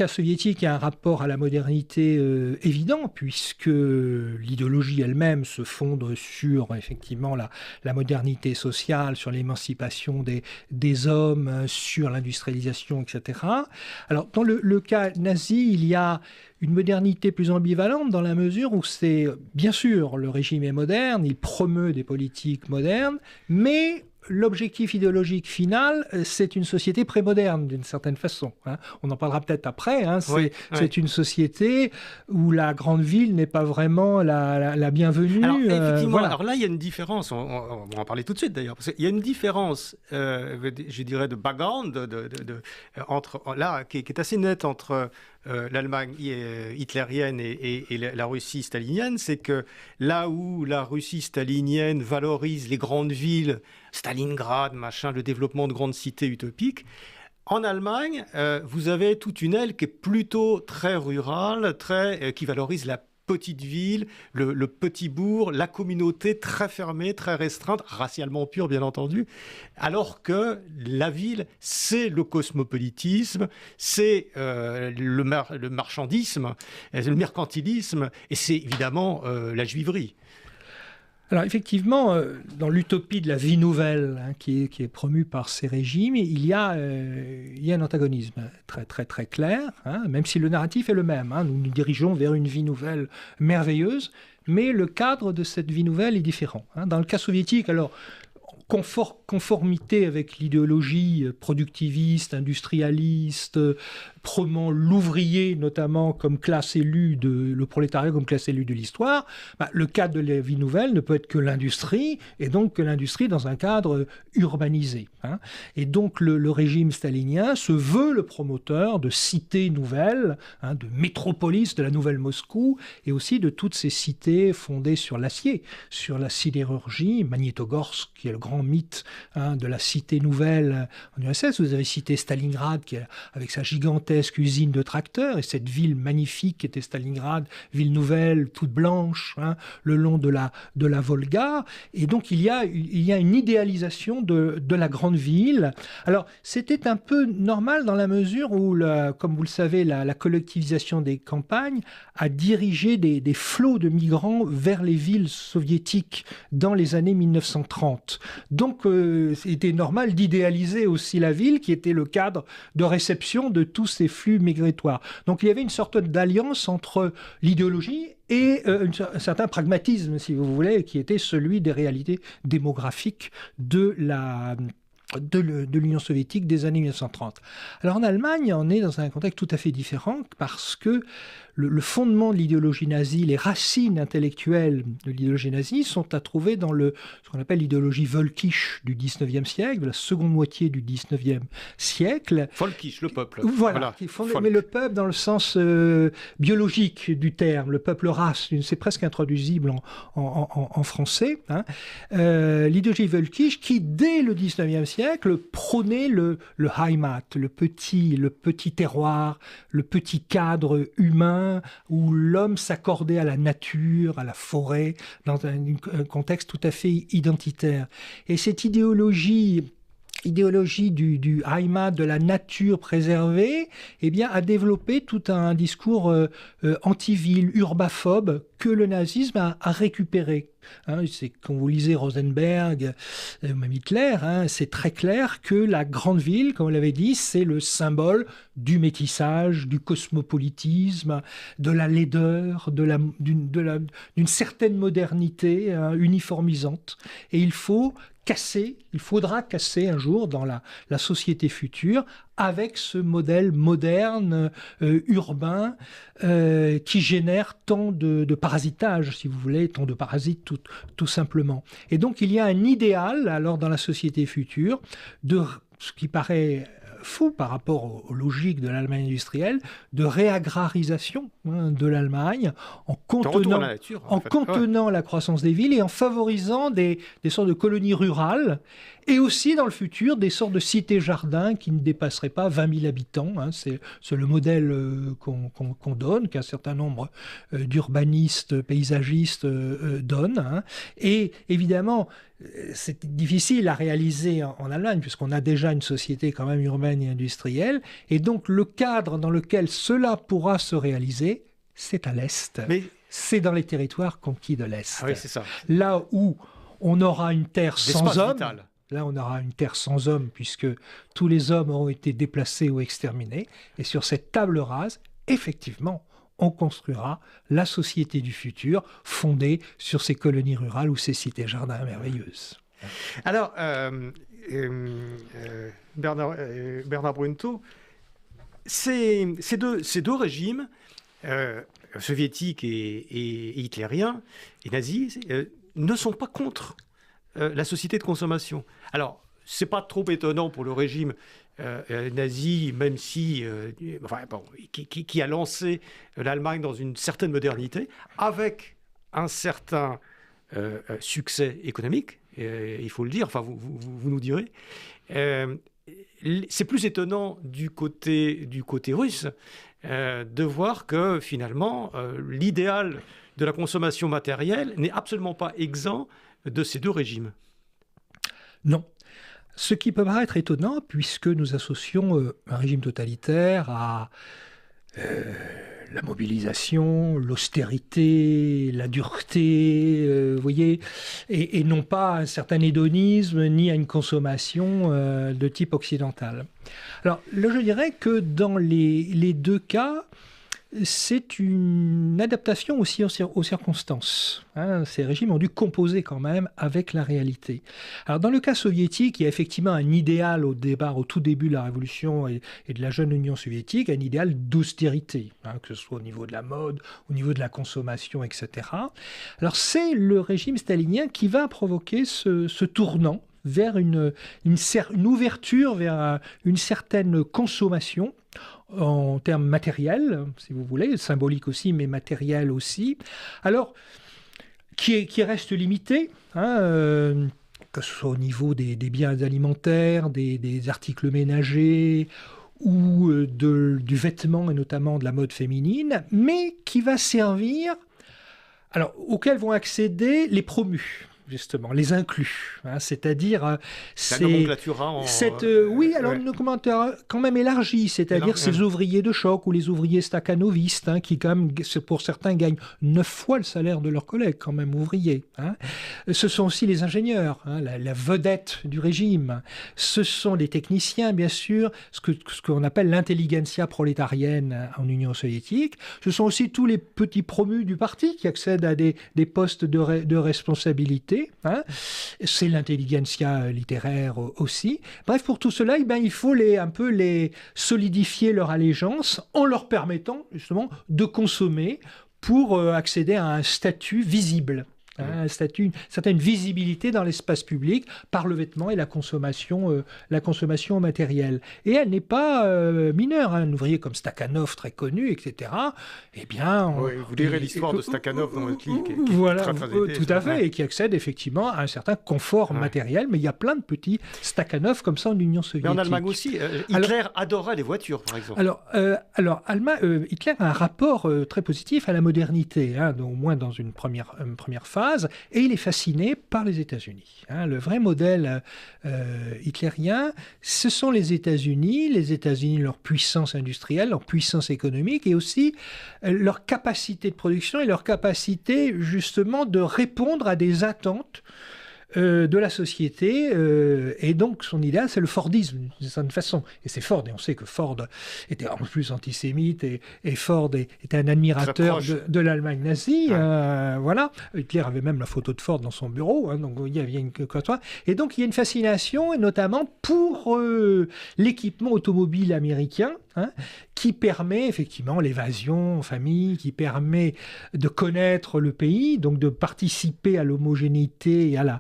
S3: soviétique, il y a un rapport à la modernité évident, puisque l'idéologie elle-même se fonde sur, effectivement, la modernité sociale, sur l'émancipation des hommes, sur l'industrialisation, etc. Alors, dans le cas nazi, il y a une modernité plus ambivalente dans la mesure où c'est, bien sûr, le régime est moderne, il promeut des politiques modernes, mais l'objectif idéologique final, c'est une société prémoderne, d'une certaine façon. On en parlera peut-être après. C'est une société où la grande ville n'est pas vraiment la bienvenue.
S1: Alors, effectivement, alors là, il y a une différence. On va en parler tout de suite, d'ailleurs. Parce qu'il y a une différence, je dirais, de background qui est assez nette entre l'Allemagne hitlérienne et la Russie stalinienne. C'est que là où la Russie stalinienne valorise les grandes villes, Stalingrad, machin, le développement de grandes cités utopiques, en Allemagne, vous avez toute une aile qui est plutôt très rurale, qui valorise la petite ville, le petit bourg, la communauté très fermée, très restreinte, racialement pure bien entendu, alors que la ville, c'est le cosmopolitisme, c'est le marchandisme, le mercantilisme, et c'est évidemment la juiverie.
S3: Alors effectivement, dans l'utopie de la vie nouvelle qui est promue par ces régimes, il y a un antagonisme très très très clair, même si le narratif est le même. Nous nous dirigeons vers une vie nouvelle merveilleuse, mais le cadre de cette vie nouvelle est différent. Dans le cas soviétique, alors conformité avec l'idéologie productiviste, industrialiste, prônant l'ouvrier notamment comme classe élue, le prolétariat comme classe élue de l'histoire, le cadre de la vie nouvelle ne peut être que l'industrie, et donc que l'industrie dans un cadre urbanisé. Et donc le régime stalinien se veut le promoteur de cités nouvelles, de métropolis de la nouvelle Moscou, et aussi de toutes ces cités fondées sur l'acier, sur la sidérurgie, Magnétogorsk, qui est le grand mythe de la cité nouvelle en URSS. Vous avez cité Stalingrad, avec sa gigantesque usine de tracteurs, et cette ville magnifique qui était Stalingrad, ville nouvelle, toute blanche, le long de la Volga. Et donc il y a une idéalisation de la grande ville. Alors c'était un peu normal dans la mesure où, comme vous le savez, la collectivisation des campagnes a dirigé des flots de migrants vers les villes soviétiques dans les années 1930. Donc, c'était normal d'idéaliser aussi la ville, qui était le cadre de réception de tous ces flux migratoires. Donc, il y avait une sorte d'alliance entre l'idéologie et un certain pragmatisme, si vous voulez, qui était celui des réalités démographiques de l'Union soviétique des années 1930. Alors en Allemagne, on est dans un contexte tout à fait différent parce que le fondement de l'idéologie nazie, les racines intellectuelles de l'idéologie nazie sont à trouver dans ce qu'on appelle l'idéologie völkisch du 19e siècle, de la seconde moitié du 19e siècle.
S1: Völkisch, le peuple.
S3: Voilà. Mais le peuple dans le sens biologique du terme, le peuple race, c'est presque intraduisible en français. L'idéologie völkisch qui, dès le 19e siècle, prônait le Heimat, le petit terroir, le petit cadre humain, où l'homme s'accordait à la nature, à la forêt, dans un contexte tout à fait identitaire. Et cette idéologie du Heimat, de la nature préservée, a développé tout un discours anti-ville, urbaphobe, que le nazisme a récupéré. Hein, c'est, quand vous lisez Rosenberg, même Hitler, hein, c'est très clair que la grande ville, comme on l'avait dit, c'est le symbole du métissage, du cosmopolitisme, de la laideur, d'une certaine modernité uniformisante. Et il faudra casser un jour dans la société future avec ce modèle moderne, urbain, qui génère tant de parasitage, si vous voulez, tant de parasites tout simplement. Et donc il y a un idéal, alors dans la société future, de ce qui paraît fou par rapport aux logiques de l'Allemagne industrielle, de réagrarisation de l'Allemagne en contenant la croissance des villes et en favorisant des sortes de colonies rurales et aussi dans le futur des sortes de cités-jardins qui ne dépasseraient pas 20 000 habitants. Hein. C'est le modèle qu'on donne, qu'un certain nombre d'urbanistes, paysagistes donnent. Hein. Et évidemment, c'est difficile à réaliser en Allemagne, puisqu'on a déjà une société quand même urbaine et industrielle. Et donc, le cadre dans lequel cela pourra se réaliser, c'est à l'Est. C'est dans les territoires conquis de l'Est.
S1: Ah oui, c'est ça.
S3: Là où on aura une terre sans hommes. Là, on aura une terre sans hommes, puisque tous les hommes auront été déplacés ou exterminés. Et sur cette table rase, effectivement, on construira la société du futur fondée sur ces colonies rurales ou ces cités-jardins merveilleuses.
S1: Alors, Bernard Brunto, ces deux régimes, soviétiques et hitlériens et nazis, ne sont pas contre la société de consommation. Alors, c'est pas trop étonnant pour le régime nazi, même si, qui a lancé l'Allemagne dans une certaine modernité, avec un certain succès économique, il faut le dire, enfin vous nous direz. C'est plus étonnant du côté russe de voir que finalement l'idéal de la consommation matérielle n'est absolument pas exempt de ces deux régimes.
S3: Non. Ce qui peut paraître étonnant, puisque nous associons un régime totalitaire à la mobilisation, l'austérité, la dureté, vous voyez, et non pas à un certain hédonisme, ni à une consommation de type occidental. Alors, là, je dirais que dans les deux cas, c'est une adaptation aussi aux circonstances. Hein. Ces régimes ont dû composer quand même avec la réalité. Alors dans le cas soviétique, il y a effectivement un idéal au tout début de la Révolution et de la jeune Union soviétique, un idéal d'austérité, hein, que ce soit au niveau de la mode, au niveau de la consommation, etc. Alors c'est le régime stalinien qui va provoquer ce tournant vers une ouverture vers une certaine consommation en termes matériels, si vous voulez, symbolique aussi, mais matériel aussi. Alors, qui reste limité, hein, que ce soit au niveau des biens alimentaires, des articles ménagers ou du vêtement et notamment de la mode féminine, mais qui va servir, alors auquel vont accéder les promus. Justement, les inclus, hein, c'est-à-dire
S1: la nomenclature
S3: oui, alors une nomenclature quand même élargie, c'est-à-dire ces ouvriers de choc ou les ouvriers stakhanovistes, hein, qui quand même, pour certains, gagnent 9 fois le salaire de leurs collègues, quand même ouvriers. Hein. Ce sont aussi les ingénieurs, hein, la vedette du régime. Ce sont les techniciens, bien sûr, ce qu'on appelle l'intelligentsia prolétarienne en Union soviétique. Ce sont aussi tous les petits promus du parti qui accèdent à des postes de responsabilité. Hein. C'est l'intelligentsia littéraire aussi. Bref, pour tout cela, il faut un peu les solidifier leur allégeance en leur permettant justement de consommer pour accéder à un statut visible. Hein, une certaine visibilité dans l'espace public par le vêtement et la consommation matérielle. Et elle n'est pas mineure. Hein. Un ouvrier comme Stakhanov, très connu, etc. Eh bien,
S1: vous lirez l'histoire de Stakhanov dans votre livre, qui est
S3: voilà,
S1: très
S3: tout à fait, et qui accède effectivement à un certain confort matériel. Mais il y a plein de petits Stakhanov comme ça en Union soviétique.
S1: Mais en Allemagne aussi, Hitler adorait les voitures, par exemple.
S3: Alors Hitler a un rapport très positif à la modernité, hein, au moins dans une première phase. base, et il est fasciné par les États-Unis. Le vrai modèle hitlérien, ce sont les États-Unis, leur puissance industrielle, leur puissance économique, et aussi leur capacité de production et leur capacité justement de répondre à des attentes de la société, et donc son idéal, c'est le Fordisme d'une certaine façon. Et c'est Ford, et on sait que Ford était en plus antisémite, et Ford était un admirateur de l'Allemagne nazie. Voilà. Hitler avait même la photo de Ford dans son bureau, donc il y avait une côtoie. Et donc il y a une fascination, et notamment pour l'équipement automobile américain, qui permet effectivement l'évasion en famille, qui permet de connaître le pays, donc de participer à l'homogénéité et à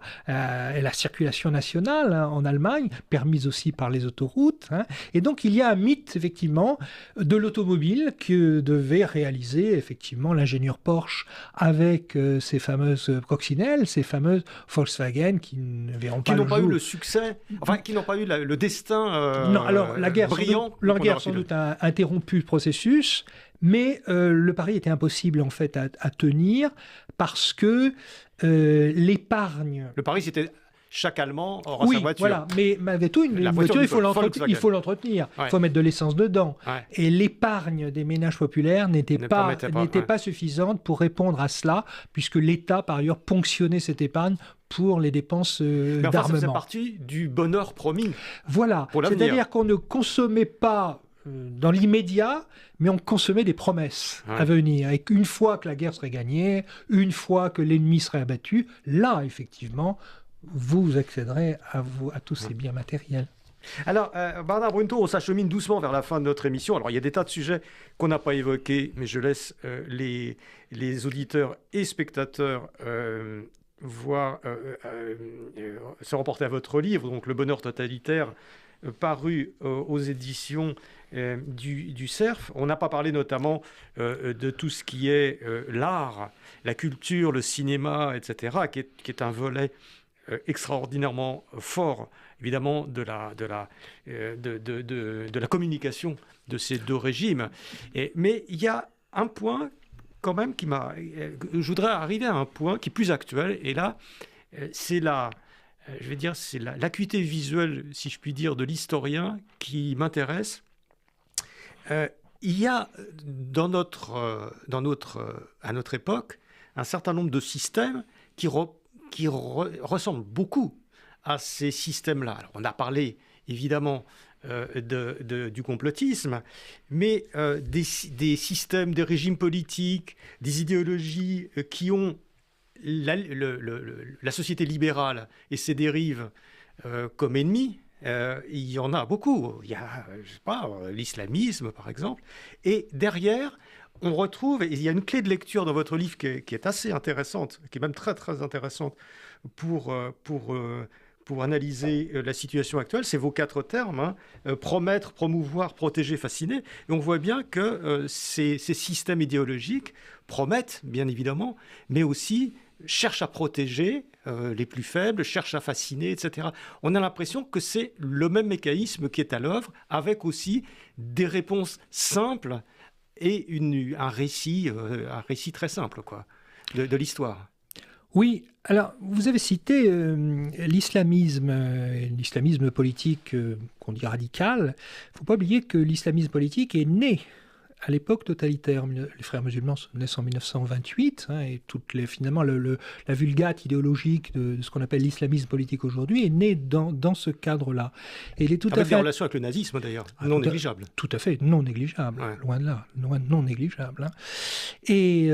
S3: la circulation nationale en Allemagne, permise aussi par les autoroutes. Et donc il y a un mythe effectivement de l'automobile que devait réaliser effectivement l'ingénieur Porsche avec ces fameuses coccinelles, ces fameuses Volkswagen qui ne verront pas le jour.
S1: Qui n'ont pas eu le succès, enfin qui n'ont pas eu le destin
S3: non, alors, la guerre,
S1: brillant.
S3: La guerre sans doute a interrompu le processus, mais le pari était impossible en fait à tenir parce que l'épargne...
S1: Le pari, c'était chaque Allemand aura sa voiture.
S3: Voilà, mais malgré tout, une voiture, il faut l'entretenir. Il faut mettre de l'essence dedans. Et l'épargne des ménages populaires n'était pas suffisante pour répondre à cela, puisque l'État, par ailleurs, ponctionnait cette épargne pour les dépenses d'armement.
S1: Ça faisait partie du bonheur promis.
S3: Voilà, c'est-à-dire qu'on ne consommait pas dans l'immédiat, mais on consommait des promesses à venir. Et une fois que la guerre serait gagnée, une fois que l'ennemi serait abattu, là, effectivement, vous accéderez à tous ces biens matériels.
S1: Alors, Bernard Brunto, on s'achemine doucement vers la fin de notre émission. Alors, il y a des tas de sujets qu'on n'a pas évoqués, mais je laisse les auditeurs et spectateurs se reporter à votre livre, donc Le bonheur totalitaire, paru aux éditions du Cerf. On n'a pas parlé notamment de tout ce qui est l'art, la culture, le cinéma, etc., qui est un volet extraordinairement fort, évidemment, de la communication de ces deux régimes. Mais il y a un point quand même je voudrais arriver à un point qui est plus actuel, et là, c'est l'acuité visuelle, si je puis dire, de l'historien qui m'intéresse. Il y a à notre époque un certain nombre de systèmes qui ressemblent beaucoup à ces systèmes-là. Alors, on a parlé évidemment du complotisme, mais des systèmes, des régimes politiques, des idéologies qui ont la société libérale et ses dérives comme ennemis. Il y en a beaucoup. Il y a, l'islamisme, par exemple. Et derrière, on retrouve, et il y a une clé de lecture dans votre livre qui est assez intéressante, qui est même très, très intéressante pour analyser la situation actuelle. C'est vos 4 termes, promettre, promouvoir, protéger, fasciner. Et on voit bien que ces systèmes idéologiques promettent, bien évidemment, mais aussi cherchent à protéger les plus faibles, cherchent à fasciner, etc. On a l'impression que c'est le même mécanisme qui est à l'œuvre, avec aussi des réponses simples et un récit très simple, de l'histoire.
S3: Oui, alors vous avez cité l'islamisme politique qu'on dit radical. Il ne faut pas oublier que l'islamisme politique est né à l'époque totalitaire. Les frères musulmans naissent en 1928, et finalement la vulgate idéologique de ce qu'on appelle l'islamisme politique aujourd'hui est née dans ce cadre-là. Et il est tout à fait...
S1: des relations avec le nazisme d'ailleurs, non négligeable.
S3: Tout à fait, non négligeable, loin de là, non négligeable. Et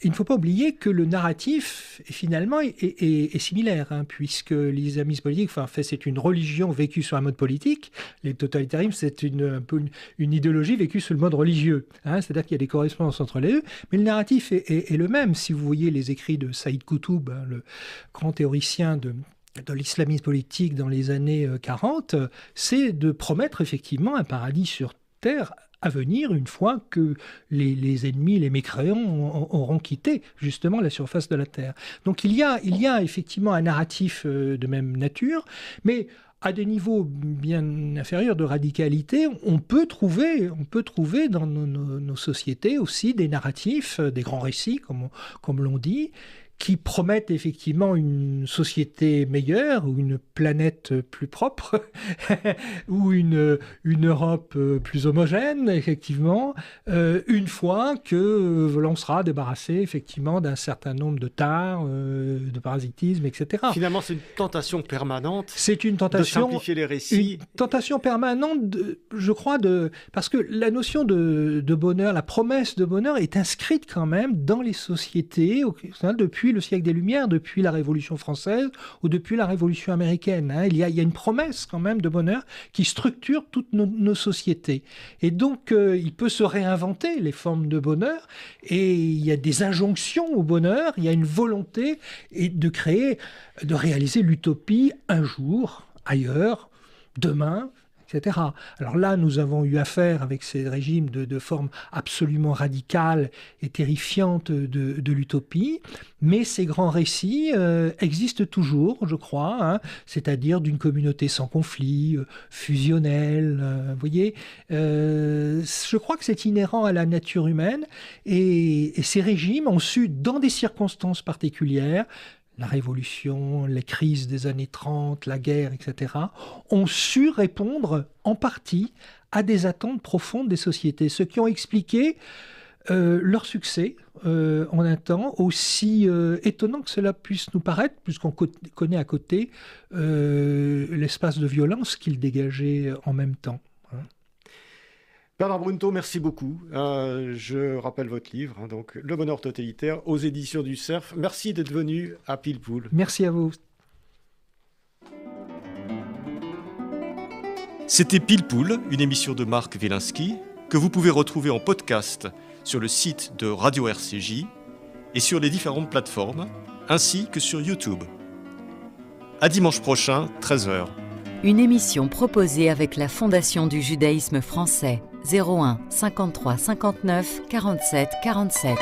S3: il ne faut pas oublier que le narratif, finalement, est similaire, puisque l'islamisme politique, c'est une religion vécue sur un mode politique. Les totalitarismes, c'est un peu une idéologie vécue sur le mode religieux. C'est-à-dire qu'il y a des correspondances entre les deux, mais le narratif est le même. Si vous voyez les écrits de Saïd Qutb, le grand théoricien de l'islamisme politique dans les années 40, c'est de promettre effectivement un paradis sur Terre à venir une fois que les ennemis, les mécréants auront quitté justement la surface de la Terre. Donc il y a effectivement un narratif de même nature, mais à des niveaux bien inférieurs de radicalité, on peut trouver dans nos sociétés aussi des narratifs, des grands récits, comme l'on dit, qui promettent effectivement une société meilleure ou une planète plus propre ou une Europe plus homogène, effectivement, une fois que l'on sera débarrassé effectivement d'un certain nombre de tares, de parasitisme, etc.
S1: Finalement, c'est une tentation permanente.
S3: C'est une tentation
S1: de simplifier les récits.
S3: Une tentation permanente, je crois, parce que la notion de bonheur, la promesse de bonheur est inscrite quand même dans les sociétés depuis le siècle des Lumières, depuis la Révolution française ou depuis la Révolution américaine. Il y a une promesse quand même de bonheur qui structure toutes nos sociétés. Et donc, il peut se réinventer les formes de bonheur, et il y a des injonctions au bonheur, il y a une volonté de réaliser l'utopie un jour, ailleurs, demain, etc. Alors là, nous avons eu affaire avec ces régimes de forme absolument radicale et terrifiante de l'utopie, mais ces grands récits existent toujours, je crois, c'est-à-dire d'une communauté sans conflit, fusionnelle, vous voyez. Je crois que c'est inhérent à la nature humaine, et ces régimes ont su, dans des circonstances particulières, la Révolution, les crises des années 30, la guerre, etc., ont su répondre en partie à des attentes profondes des sociétés, ce qui ont expliqué leur succès en un temps, aussi étonnant que cela puisse nous paraître, puisqu'on connaît à côté l'espace de violence qu'ils dégageaient en même temps.
S1: Bernard Brunto, merci beaucoup. Je rappelle votre livre, donc Le bonheur totalitaire, aux éditions du Cerf. Merci d'être venu à Pile Poule.
S3: Merci à vous.
S1: C'était Pile Poule, une émission de Marc Wielinski, que vous pouvez retrouver en podcast sur le site de Radio RCJ et sur les différentes plateformes, ainsi que sur YouTube. À dimanche prochain, 13h.
S4: Une émission proposée avec la Fondation du judaïsme français. 01 53 59 47 47.